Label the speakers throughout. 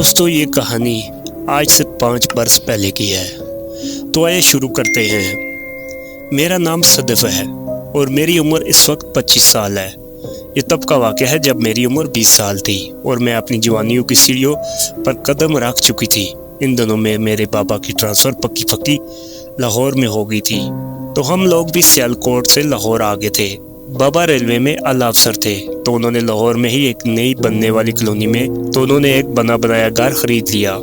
Speaker 1: دوستو یہ کہانی آج سے 5 برس پہلے کی ہے، تو آئے شروع کرتے ہیں۔ میرا نام صدف ہے اور میری عمر اس وقت 25 سال ہے۔ یہ تب کا واقعہ ہے جب میری عمر 20 سال تھی اور میں اپنی جوانیوں کی سیڑھیوں پر قدم رکھ چکی تھی۔ ان دنوں میں میرے پاپا کی ٹرانسفر پکی پکی لاہور میں ہو گئی تھی، تو ہم لوگ بھی سیالکوٹ سے لاہور آگے تھے۔ بابا ریلوے میں اعلیٰ افسر تھے، تو انہوں نے لاہور میں ہی ایک نئی بننے والی کالونی میں ایک بنا بنایا گھر خرید لیا۔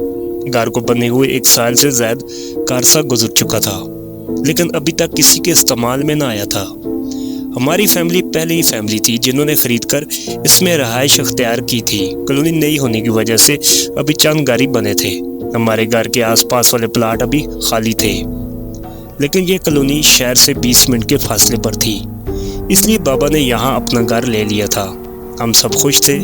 Speaker 1: گھر کو بنے ہوئے 1 سال سے زائد عرصہ گزر چکا تھا، لیکن ابھی تک کسی کے استعمال میں نہ آیا تھا۔ ہماری فیملی پہلے ہی فیملی تھی جنہوں نے خرید کر اس میں رہائش اختیار کی تھی۔ کالونی نئی ہونے کی وجہ سے ابھی چند گھر ہی بنے تھے۔ ہمارے گھر کے آس پاس والے پلاٹ ابھی خالی تھے، لیکن یہ کالونی شہر سے 20 منٹ کے فاصلے پر تھی، اس لیے بابا نے یہاں اپنا گھر لے لیا تھا۔ ہم سب خوش تھے۔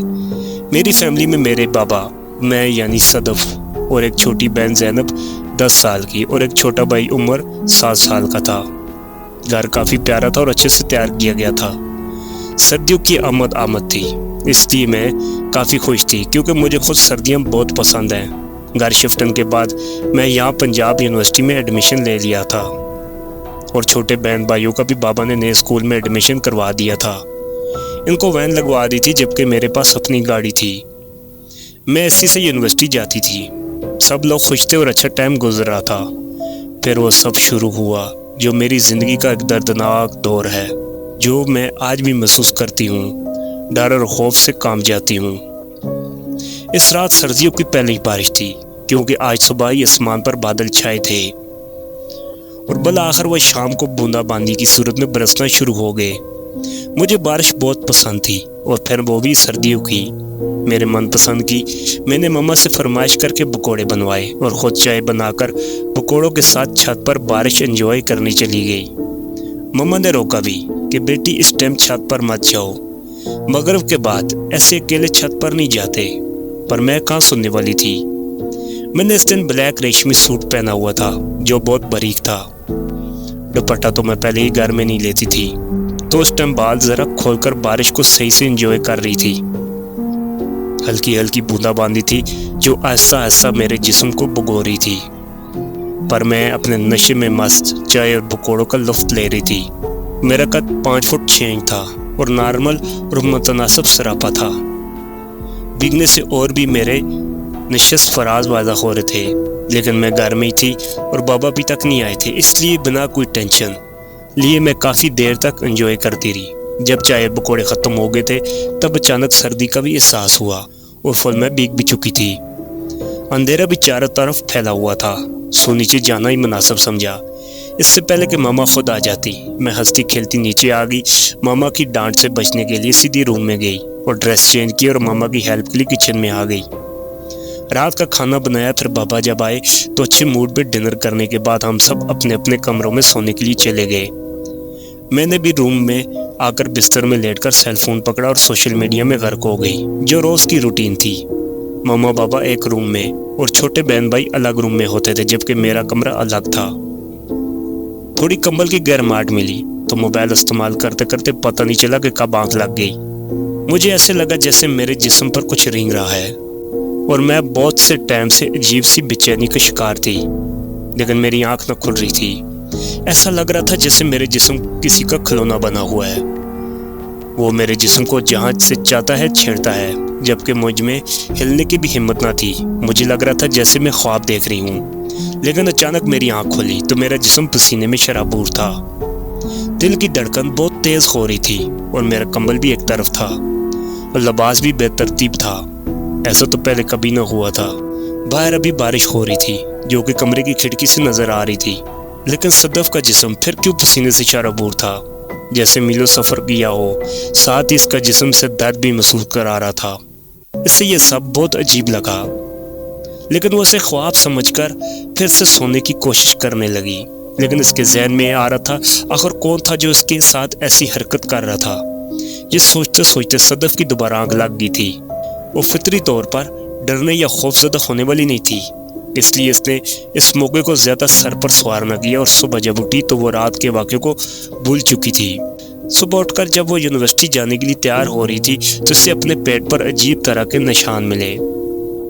Speaker 1: میری فیملی میں میرے بابا، میں یعنی صدف اور ایک چھوٹی بہن زینب 10 سال کی اور ایک چھوٹا بھائی عمر 7 سال کا تھا۔ گھر کافی پیارا تھا اور اچھے سے تیار کیا گیا تھا۔ سردیوں کی آمد تھی، اس لیے میں کافی خوش تھی کیونکہ مجھے خود سردیاں بہت پسند ہیں۔ گھر شفٹن کے بعد میں یہاں پنجاب یونیورسٹی میں ایڈمیشن لے لیا تھا اور چھوٹے بہن بھائیوں کا بھی بابا نے نئے اسکول میں ایڈمیشن کروا دیا تھا۔ ان کو وین لگوا دی تھی جبکہ میرے پاس اپنی گاڑی تھی۔ میں اسی سے یونیورسٹی جاتی تھی۔ سب لوگ خوش تھے اور اچھا ٹائم گزر رہا تھا۔ پھر وہ سب شروع ہوا جو میری زندگی کا ایک دردناک دور ہے، جو میں آج بھی محسوس کرتی ہوں۔ ڈر اور خوف سے کانپ جاتی ہوں۔ اس رات سردیوں کی پہلی بارش تھی، کیونکہ آج صبح ہی آسمان پر بادل چھائے تھے اور بالآخر وہ شام کو بوندا باندی کی صورت میں برسنا شروع ہو گئے۔ مجھے بارش بہت پسند تھی اور پھر وہ بھی سردیوں کی۔ میرے من پسند کی میں نے مما سے فرمائش کر کے پکوڑے بنوائے اور خود چائے بنا کر پکوڑوں کے ساتھ چھت پر بارش انجوائے کرنے چلی گئی۔ مما نے روکا بھی کہ بیٹی اس ٹائم چھت پر مت جاؤ، مغرب کے بعد ایسے اکیلے چھت پر نہیں جاتے، پر میں کہاں سننے والی تھی۔ میں نے اس دن بلیک ریشمی سوٹ پہنا ہوا تھا جو بہت باریک تھا۔ دوپٹہ تو میں پہلے ہی گھر میں نہیں لیتی تھی، تو اس ٹائم بال ذرا کھول کر بارش کو صحیح سے انجوائے کر رہی تھی۔ ہلکی ہلکی بوندا باندی تھی جو آہستہ آہستہ میرے جسم کو بھگو رہی تھی، پر میں اپنے نشے میں مست چائے اور پکوڑوں کا لطف لے رہی تھی۔ میرا قد 5 فٹ 6 انچ تھا اور نارمل اور متناسب سراپا تھا۔ بگنے سے اور بھی میرے نشست فراز وعدہ ہو رہے تھے، لیکن میں گھر میں ہی تھی اور بابا بھی تک نہیں آئے تھے، اس لیے بنا کوئی ٹینشن لیے میں کافی دیر تک انجوائے کرتی رہی۔ جب چائے پکوڑے ختم ہو گئے تھے تب اچانک سردی کا بھی احساس ہوا اور فل میں بھیگ بھی چکی تھی۔ اندھیرا بھی چاروں طرف پھیلا ہوا تھا، سو نیچے جانا ہی مناسب سمجھا، اس سے پہلے کہ ماما خود آ جاتی۔ میں ہنستی کھیلتی نیچے آ گئی۔ ماما کی ڈانٹ سے بچنے کے لیے سیدھی روم میں گئی اور ڈریس چینج کی اور ماما کی ہیلپ کے لیے کچن میں آ گئی۔ رات کا کھانا بنایا، پھر بابا جب آئے تو اچھے موڈ پہ ڈنر کرنے کے بعد ہم سب اپنے اپنے کمروں میں سونے کے لیے چلے گئے۔ میں نے بھی روم میں آ کر بستر میں لیٹ کر سیل فون پکڑا اور سوشل میڈیا میں غرق ہو گئی، جو روز کی روٹین تھی۔ ماما بابا ایک روم میں اور چھوٹے بہن بھائی الگ روم میں ہوتے تھے، جبکہ میرا کمرہ الگ تھا۔ تھوڑی کمبل کی گرماہٹ ملی تو موبائل استعمال کرتے کرتے پتہ نہیں چلا کہ کب آنکھ لگ گئی۔ مجھے ایسے لگا جیسے میرے جسم پر کچھ رینگ رہا ہے اور میں بہت سے ٹائم سے عجیب سی بے چینی کا شکار تھی، لیکن میری آنکھ نہ کھل رہی تھی۔ ایسا لگ رہا تھا جیسے میرے جسم کسی کا کھلونا بنا ہوا ہے، وہ میرے جسم کو جہاں سے چاہتا ہے چھیڑتا ہے، جبکہ مجھ میں ہلنے کی بھی ہمت نہ تھی۔ مجھے لگ رہا تھا جیسے میں خواب دیکھ رہی ہوں، لیکن اچانک میری آنکھ کھلی تو میرا جسم پسینے میں شرابور تھا۔ دل کی دھڑکن بہت تیز ہو رہی تھی اور میرا کمبل بھی ایک طرف تھا اور لباس بھی بے ترتیب تھا۔ ایسا تو پہلے کبھی نہ ہوا تھا۔ باہر ابھی بارش ہو رہی تھی جو کہ کمرے کی کھڑکی سے نظر آ رہی تھی، لیکن صدف کا جسم پھر کیوں پسینے سے شرابور تھا، جیسے میلوں سفر کیا ہو، ساتھ ہی اس کا جسم سے درد بھی محسوس کرا رہا تھا۔ اس سے یہ سب بہت عجیب لگا، لیکن وہ اسے خواب سمجھ کر پھر سے سونے کی کوشش کرنے لگی۔ لیکن اس کے ذہن میں آ رہا تھا آخر کون تھا جو اس کے ساتھ ایسی حرکت کر رہا تھا۔ یہ سوچتے سوچتے صدف کی دوبارہ آنکھ لگ گئی تھی۔ وہ فطری طور پر ڈرنے یا خوف زدہ ہونے والی نہیں تھی، اس لیے اس نے اس موقع کو زیادہ سر پر سوار نہ کیا اور صبح جب اٹھی تو وہ رات کے واقعے کو بھول چکی تھی۔ صبح اٹھ کر جب وہ یونیورسٹی جانے کے لیے تیار ہو رہی تھی تو اسے اپنے پیٹ پر عجیب طرح کے نشان ملے۔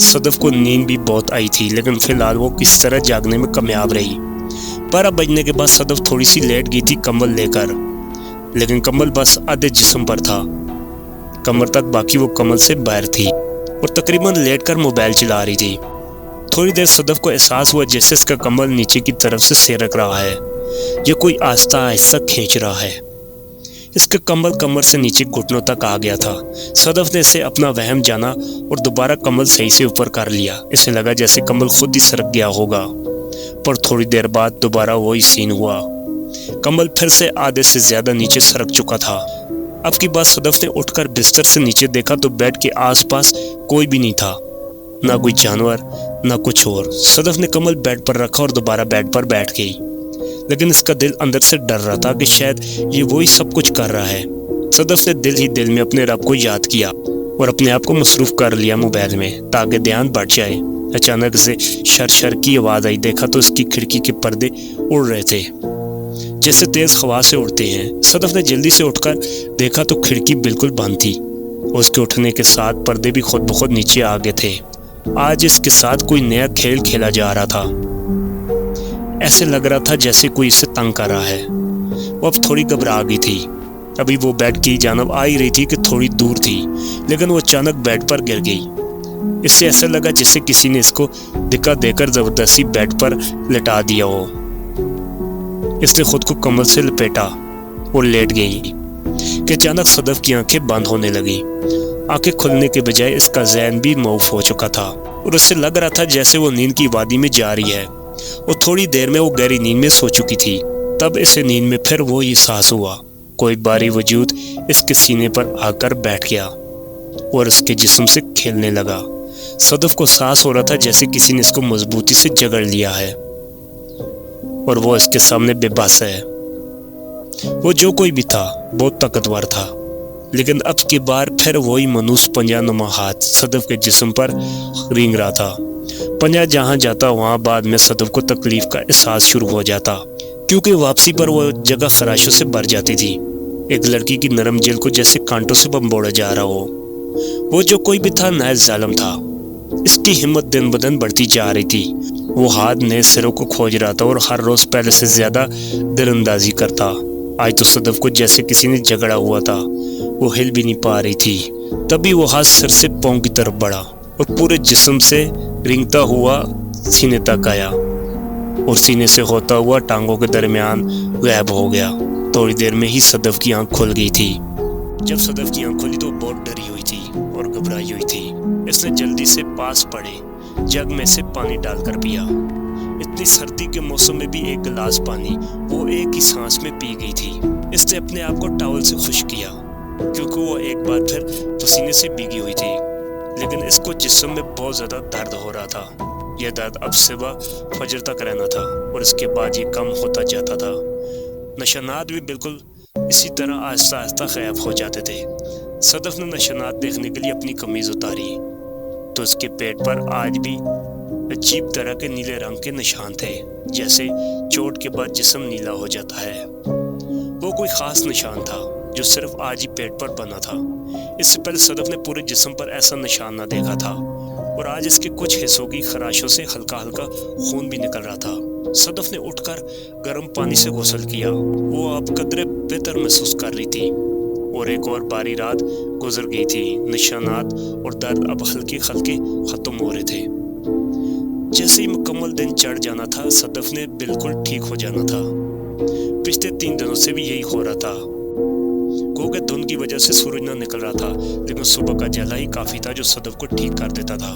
Speaker 1: صدف کو نیند بھی بہت آئی تھی، لیکن فی الحال وہ کس طرح جاگنے میں کامیاب رہی۔ 12 بجنے کے بعد صدف تھوڑی سی لیٹ گئی تھی کمبل لے کر، لیکن کمبل بس آدھے جسم پر تھا، کمر تک، باقی وہ کمبل سے باہر تھی اور تقریباً لیٹ کر موبائل چلا رہی تھی۔ تھوڑی دیر صدف کو احساس ہوا جیسے اس کا کمبل نیچے کی طرف سے سرک رہا ہے، یہ کوئی آہستہ آہستہ کھینچ رہا ہے۔ اس کا کمبل کمر سے نیچے گھٹنوں تک آ گیا تھا۔ صدف نے اسے اپنا وہم جانا اور دوبارہ کمبل صحیح سے اوپر کر لیا۔ اسے لگا جیسے کمبل خود ہی سرک گیا ہوگا، پر تھوڑی دیر بعد دوبارہ وہی سین ہوا، کمبل پھر سے آدھے سے زیادہ نیچے سرک چکا تھا۔ اب کی بات صدف نے اٹھ کر بستر سے نیچے دیکھا تو بیڈ کے آس پاس کوئی بھی نہیں تھا، نہ کوئی جانور نہ کچھ اور۔ صدف نے کمبل بیڈ پر رکھا اور دوبارہ بیڈ پر بیٹھ گئی، لیکن اس کا دل اندر سے ڈر رہا تھا کہ شاید یہ وہی سب کچھ کر رہا ہے۔ صدف نے دل ہی دل میں اپنے رب کو یاد کیا اور اپنے آپ کو مصروف کر لیا موبائل میں تاکہ دھیان بڑھ جائے۔ اچانک سے شر شر کی آواز آئی، دیکھا تو اس کی کھڑکی کے پردے اڑ رہے تھے جیسے تیز ہوا سے اڑتے ہیں۔ صدف نے جلدی سے اٹھ کر دیکھا تو کھڑکی بالکل بند تھی اور اس کے اٹھنے کے ساتھ پردے بھی خود بخود نیچے آ گئے تھے۔ آج اس کے ساتھ کوئی نیا کھیل کھیلا جا رہا تھا، ایسے لگ رہا تھا جیسے کوئی اسے تنگ کر رہا ہے۔ وہ اب تھوڑی گھبرا گئی تھی، ابھی وہ بیڈ کی جانب آ ہی رہی تھی کہ تھوڑی دور تھی، لیکن وہ اچانک بیڈ پر گر گئی۔ اس سے ایسا لگا جیسے کسی نے اس کو دھکا دے کر زبردستی بیڈ پر لٹا دیا ہو۔ اس نے خود کو کمبل سے لپیٹا اور لیٹ گئی کہ اچانک صدف کی آنکھیں بند ہونے لگیں۔ آنکھیں کھلنے کے بجائے اس کا ذہن بھی معاف ہو چکا تھا اور اس سے لگ رہا تھا جیسے وہ نیند کی وادی میں جا رہی ہے اور تھوڑی دیر میں وہ گہری نیند میں سو چکی تھی۔ تب اسے نیند میں پھر وہی احساس ہوا، کوئی باری وجود اس کے سینے پر آ کر بیٹھ گیا اور اس کے جسم سے کھیلنے لگا۔ صدف کو احساس ہو رہا تھا جیسے کسی نے اس کو مضبوطی سے جگڑ لیا ہے اور وہ اس کے سامنے بے بس ہے۔ وہ جو کوئی بھی تھا بہت طاقتور تھا، لیکن اب کی بار پھر وہی منوس پنجہ نما ہاتھ صدف کے جسم پر رینگ رہا تھا۔ پنجہ جہاں جاتا وہاں بعد میں صدف کو تکلیف کا احساس شروع ہو جاتا، کیونکہ واپسی پر وہ جگہ خراشوں سے بھر جاتی تھی، ایک لڑکی کی نرم جلد کو جیسے کانٹوں سے بمبوڑا جا رہا ہو۔ وہ جو کوئی بھی تھا نہایت ظالم تھا، اس کی ہمت دن بدن بڑھتی جا رہی تھی۔ وہ ہاتھ نئے سروں کو کھوج رہا تھا اور ہر روز پہلے سے زیادہ در اندازی کرتا۔ آج تو صدف کو جیسے کسی نے جھگڑا ہوا تھا، وہ ہل بھی نہیں پا رہی تھی۔ تبھی وہ ہاتھ سر سے پاؤں کی طرف بڑھا اور پورے جسم سے رینگتا ہوا سینے تک آیا اور سینے سے ہوتا ہوا ٹانگوں کے درمیان غائب ہو گیا۔ تھوڑی دیر میں ہی صدف کی آنکھ کھل گئی تھی۔ جب صدف کی آنکھ کھلی تو بہت ڈری ہوئی تھی اور گھبرائی ہوئی تھی۔ اس نے جلدی سے پاس پڑے جگ میں سے پانی ڈال کر پیا۔ اتنی سردی کے موسم میں بھی ایک گلاس پانی وہ ایک ہی سانس میں پی گئی تھی۔ اس نے اپنے آپ کو ٹاول سے خشک کیا کیونکہ وہ ایک بار پھر پسینے سے بھیگی ہوئی تھی، لیکن اس کو جسم میں بہت زیادہ درد ہو رہا تھا۔ یہ درد اب صبح فجر تک رہنا تھا اور اس کے بعد یہ کم ہوتا جاتا تھا۔ نشانات بھی بالکل اسی طرح آہستہ آہستہ غائب ہو جاتے تھے۔ صدف نے نشانات دیکھنے کے لیے اپنی قمیض اتاری تو اس کے پیٹ پر آج بھی عجیب طرح کے نیلے رنگ کے نشان تھے، جیسے چوٹ کے بعد جسم نیلا ہو جاتا ہے۔ وہ کوئی خاص نشان تھا جو صرف آج ہی پیٹ پر بنا تھا۔ اس سے پہلے صدف نے پورے جسم پر ایسا نشان نہ دیکھا تھا اور آج اس کے کچھ حصوں کی خراشوں سے ہلکا ہلکا خون بھی نکل رہا تھا۔ صدف نے اٹھ کر گرم پانی سے غسل کیا۔ وہ اب قدرے بہتر محسوس کر رہی تھی اور ایک اور باری رات گزر گئی تھی۔ نشانات اور درد اب ہلکے ہلکے ختم ہو رہے تھے۔ جیسے ہی مکمل دن چڑھ جانا تھا، صدف نے بالکل ٹھیک ہو جانا تھا۔ پچھلے 3 دنوں سے بھی یہی ہو رہا تھا۔ گو کہ دھند کی وجہ سے سورج نہ نکل رہا تھا، لیکن صبح کا جلا ہی کافی تھا جو صدف کو ٹھیک کر دیتا تھا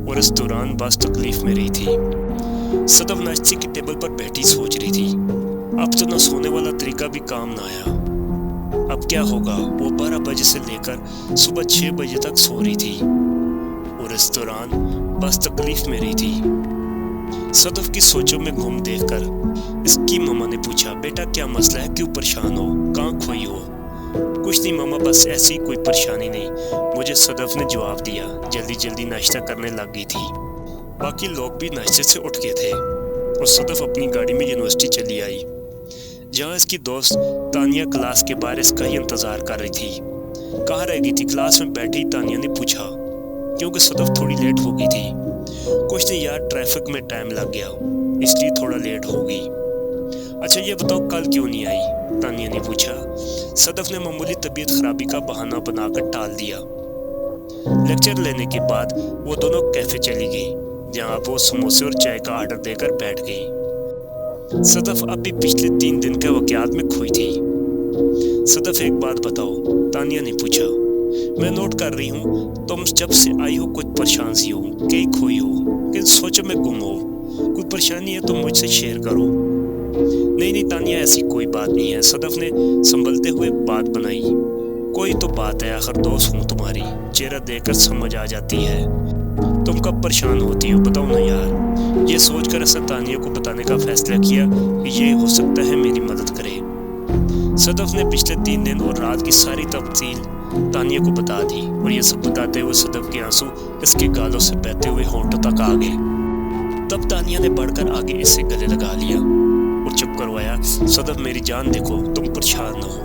Speaker 1: اور اس دوران بس تکلیف میں رہی تھی۔ صدف ناشتے کی ٹیبل پر بیٹھی سوچ رہی تھی، اب تو نہ سونے والا طریقہ بھی کام نہ آیا۔ اب کیا ہوگا؟ وہ 12 بجے سے لے کر صبح 6 بجے تک سو رہی تھی اور اس دوران بس تکلیف میں رہی تھی۔ صدف کی سوچوں میں گم دیکھ کر اس کی ماما نے پوچھا، بیٹا کیا مسئلہ ہے، کیوں پریشان ہو، کہاں کھوئی ہو؟ کچھ نہیں ماما، بس ایسی کوئی پریشانی نہیں، مجھے صدف نے جواب دیا۔ جلدی جلدی ناشتہ کرنے لگ گئی تھی۔ باقی لوگ بھی ناشتے سے اٹھ گئے تھے اور صدف اپنی گاڑی میں یونیورسٹی چلی آئی، جہاں اس کی دوست تانیہ کلاس کے باہر اس کا ہی انتظار کر رہی تھی۔ کہاں رہ گئی تھی؟ کلاس میں بیٹھی تانیہ نے پوچھا۔ کیونکہ صدف تھوڑی لیٹ ہو گئی تھی۔ کچھ نہیں یار، ٹریفک میں ٹائم لگ گیا، اس لیے تھوڑا لیٹ ہو گئی۔ اچھا یہ بتاؤ کل کیوں نہیں آئی؟ تانیہ نے پوچھا۔ صدف نے معمولی طبیعت خرابی کا بہانہ بنا کر ٹال دیا۔ لیکچر لینے کے بعد وہ دونوں کیفے چلی گئی، جہاں وہ سموسے اور چائے کا آرڈر دے کر بیٹھ گئی۔ صدف اب بھی پچھلے 3 دن کے واقعات میں کھوئی تھی۔ صدف ایک بات بتاؤ، تانیہ نے پوچھا، میں نوٹ کر رہی ہوں تم جب سے آئی ہو کچھ پریشان سی ہو، کہیں کھوئی ہو، کہ سوچو میں گم ہو، کوئی پریشانی ہے تو مجھ سے شیئر کرو۔ نہیں تانیہ، ایسی کوئی بات نہیں ہے، صدف نے سنبھلتے ہوئے بات بنائی۔ کوئی تو بات ہے، آخر دوست ہوں تمہاری، چہرہ دیکھ کر سمجھ آ جاتی ہے تم کب پریشان ہوتی ہو، بتاؤ نا یار۔ یہ سوچ کر ایسا تانیہ کو بتانے کا فیصلہ کیا کہ یہ ہو سکتا ہے میری مدد کرے۔ صدف نے پچھلے 3 دن اور رات کی ساری تفصیل تانیہ کو بتا دی، اور یہ سب بتاتے ہوئے صدف کے آنسو اس کے گالوں سے بہتے ہوئے ہونٹوں تک آ گئے۔ تب تانیہ نے بڑھ کر آگے اس سے گلے لگا لیا اور چپ کروایا۔ صدف میری جان، دیکھو تم پریشان نہ ہو،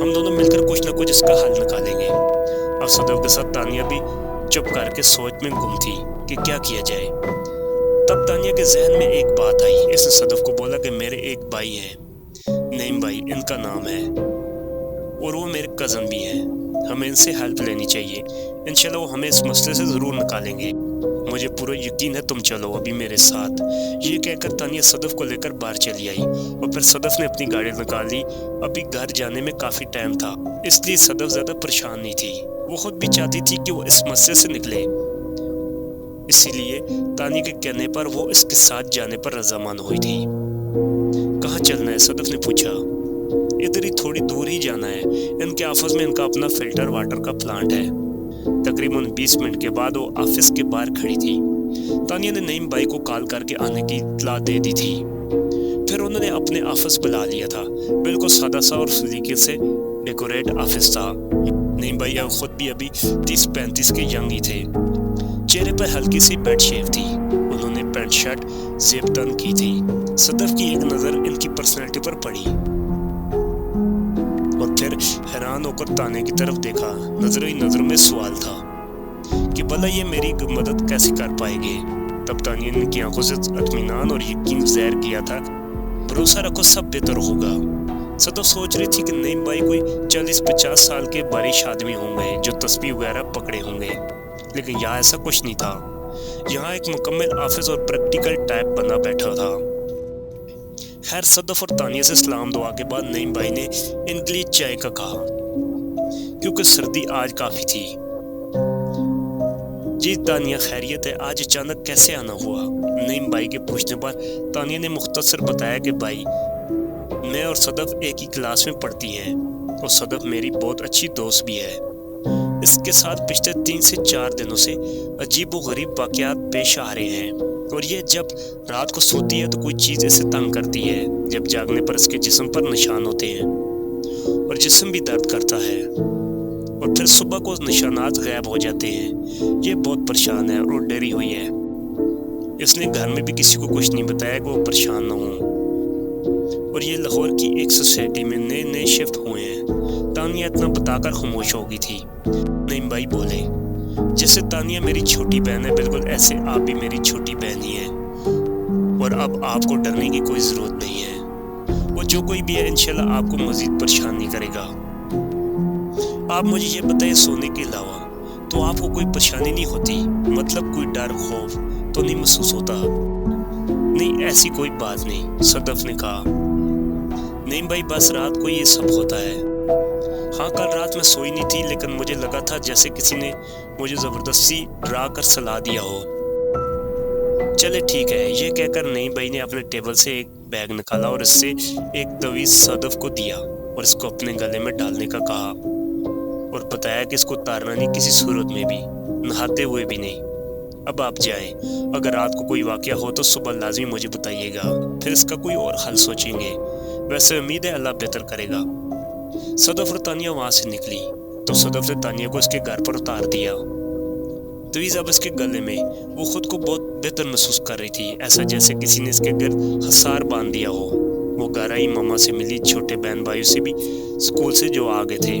Speaker 1: ہم دونوں مل کر کچھ نہ کچھ اس کا حل نکالیں گے۔ اب صدف کے ساتھ تانیہ بھی چپ کر کے سوچ میں گم تھی کہ کیا کیا جائے۔ تب تانیہ کے ذہن میں ایک بات آئی۔ اس نے صدف کو بولا کہ میرے ایک بھائی ہیں، نعیم بھائی ان کا نام ہے، اور وہ میرے کزن بھی ہیں، ہمیں ان سے ہیلپ لینی چاہیے، انشاءاللہ وہ ہمیں اس مسئلے سے ضرور نکالیں گے، مجھے پورا یقین ہے، تم چلو ابھی میرے ساتھ۔ یہ کہہ کر تانیہ صدف کو لے کر باہر چلی آئی، اور پھر صدف نے اپنی گاڑی نکالی۔ ابھی گھر جانے میں کافی ٹائم تھا، اس لیے صدف زیادہ پریشان نہیں تھی، وہ خود بھی چاہتی تھی کہ وہ اس مسئلے سے نکلے، اسی لیے تانیہ کے کہنے پر وہ اس کے ساتھ جانے پر رضامند ہوئی تھی۔ کہاں چلنا ہے؟ صدف نے پوچھا۔ ادھر ہی تھوڑی دور ہی جانا ہے، ان کے آفس میں ان کا اپنا فلٹر واٹر کا پلانٹ ہے۔ تقریباً 20 منٹ کے بعد وہ آفس کے باہر کھڑی تھی۔ تانیہ نے نعیم بھائی کو کال کر کے آنے کی اطلاع دے دی تھی، پھر انہوں نے اپنے آفس بلا لیا تھا۔ بالکل سادہ سا اور سلیقے سے ڈیکوریٹ آفس تھا۔ نعیم بھائی خود بھی ابھی 30-35 کے ینگ ہی تھے، چہرے پر ہلکی سی بیڈ شیو تھی، انہوں نے پینٹ شرٹ زیب تن کی تھی۔ صدف کی ایک نظر ان کی پرسنالٹی پر پڑی اور پھر حیران ہو کر تانیہ کی طرف دیکھا۔ نظر ہی نظر میں سوال تھا کہ بھلا یہ میری مدد کیسے کر پائے گے۔ تب تانیہ نے ان کی آنکھوں سے اطمینان اور یقین ظاہر کیا تھا، بھروسہ رکھو سب بہتر ہوگا۔ صدف سوچ رہی تھی کہ نعیم بھائی کوئی 40-50 سال کے بارش آدمی ہوں گے جو تسبیح وغیرہ پکڑے ہوں گے، لیکن یہاں ایسا کچھ نہیں تھا۔ یہاں ایک مکمل آفس اور پریکٹیکل ٹائپ بنا بیٹھا تھا۔ خیر صدف اور تانیہ سے سلام دعا کے بعد نعیم بھائی نے ان کے لیے چائے کا کہا، کیونکہ سردی آج کافی تھی۔ جی تانیہ خیریت ہے، آج اچانک کیسے آنا ہوا؟ نعیم بھائی کے پوچھنے پر تانیہ نے مختصر بتایا کہ بھائی میں اور صدف ایک ہی کلاس میں پڑھتی ہیں، اور صدف میری بہت اچھی دوست بھی ہے۔ اس کے ساتھ پچھلے 3 سے 4 دنوں سے عجیب و غریب واقعات پیش آ رہے ہیں، اور یہ جب رات کو سوتی ہے تو کوئی چیز اسے تنگ کرتی ہے، جب جاگنے پر اس کے جسم پر نشان ہوتے ہیں اور جسم بھی درد کرتا ہے، اور پھر صبح کو نشانات غائب ہو جاتے ہیں۔ یہ بہت پریشان ہے اور ڈری ہوئی ہے۔ اس نے گھر میں بھی کسی کو کچھ نہیں بتایا کہ وہ پریشان نہ ہوں، اور یہ لاہور کی ایک سوسائٹی میں نئے شفٹ ہوئے ہیں۔ تانیہ اتنا بتا کر خاموش ہو گئی تھی۔ نعیم بھائی بولے، جیسے تانیہ میری چھوٹی بہن ہے، بالکل ایسے آپ بھی میری چھوٹی بہن ہی ہیں، اور اب آپ کو ڈرنے کی کوئی ضرورت نہیں ہے، وہ جو کوئی بھی ہے انشاءاللہ آپ کو مزید پریشان نہیں کرے گا۔ آپ مجھے یہ بتائیں، سونے کے علاوہ تو آپ کو کوئی پریشانی نہیں ہوتی؟ مطلب کوئی ڈر خوف تو نہیں محسوس ہوتا؟ نہیں ایسی کوئی بات نہیں، صدف نے کہا۔ نعیم بھائی بس رات کو یہ سب ہوتا ہے۔ ہاں کل رات میں سوئی نہیں تھی، لیکن مجھے لگا تھا جیسے کسی نے مجھے زبردستی ڈرا کر سلا دیا ہو۔ چلے ٹھیک ہے، یہ کہہ کر نعیم بھائی نے اپنے ٹیبل سے ایک بیگ نکالا اور اس سے ایک تویز صدف کو دیا اور اس کو اپنے گلے میں ڈالنے کا کہا، اور بتایا کہ اس کو اتارنا نہیں کسی صورت میں بھی، نہاتے ہوئے بھی نہیں۔ اب آپ جائیں، اگر رات کو کوئی واقعہ ہو تو صبح لازمی مجھے بتائیے گا، پھر اس کا کوئی اور حل سوچیں گے، ویسے امید ہے اللہ بہتر کرے گا۔ صدف اور تانیہ وہاں سے نکلی تو صدف نے تانیہ کو اس کے گھر پر اتار دیا۔ تویز اب اس کے گلے میں، وہ خود کو بہت بہتر محسوس کر رہی تھی، ایسا جیسے کسی نے اس کے گرد حصار باندھ دیا ہو۔ وہ گھر آئی، ماما سے ملی، چھوٹے بہن بھائیوں سے بھی اسکول سے جو آ گئے تھے،